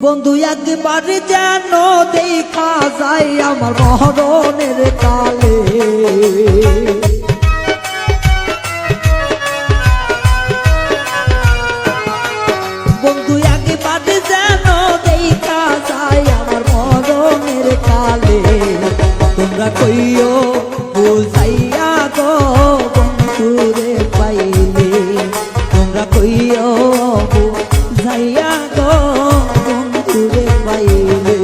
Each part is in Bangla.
বন্ধু একবার যেন দেখা যায় আমার মরণের কালে, বন্ধু একবার যেন দেখা যায় আমার মরণের কালে। তোমরা কইও বুঝাইয়া গো বন্ধুরে পাইলে, তোমরা কইও বুঝাইয়া গো বন্ধুরে পাইলে।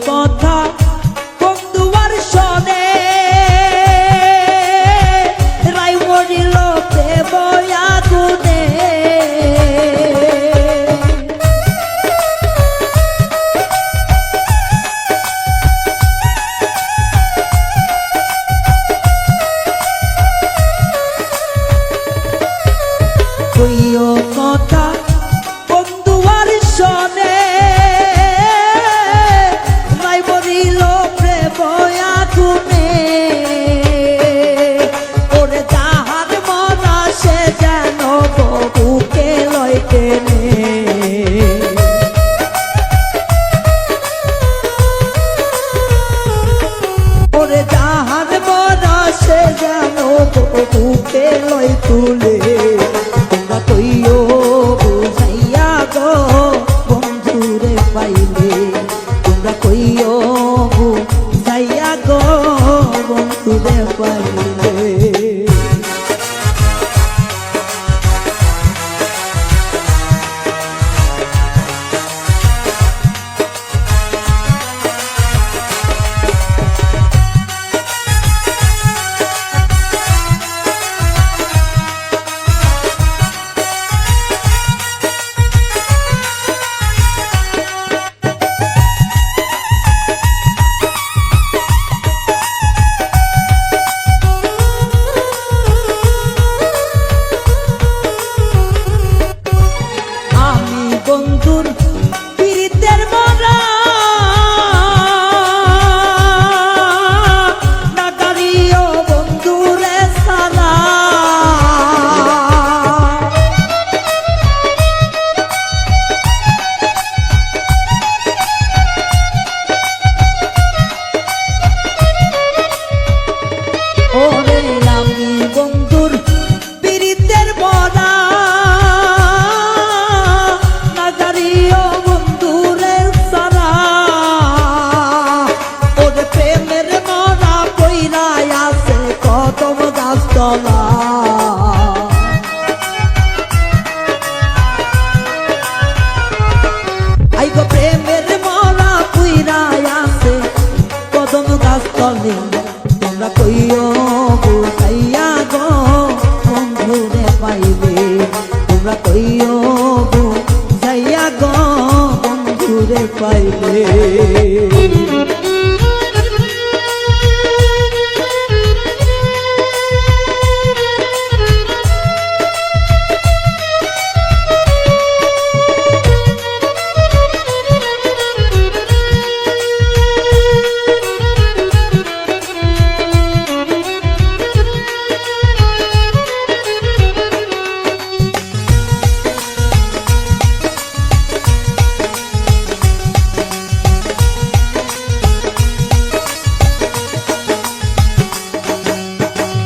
কথা বন্ধু আর শোনে রাই মরিল দেবয়া গুনে, কইও কথা বন্ধু আর শোনে ওরে জাহান মরা সে যেন বুকে লই তুলে। তোমরা কইও বুঝাইয়া গো বন্ধুরে পাইলে, তোমরা কইও বুঝাইয়া গো বন্ধুরে পাইলে। বন্ধুর পীড়িতের মরা নাগারিও বন্ধুরে সারা, ওরে আমি বন্ধুর পীড়িতের মরা আইগো প্রেমের মরা পুইরায় আছে কদম গাছ তলে। তোমরা কইও বুঝাইয়া গো বন্ধুরে পাইলে, তোমরা কইও বুঝাইয়া গো বন্ধুরে পাইলে।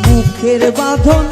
মুখের বাঁধন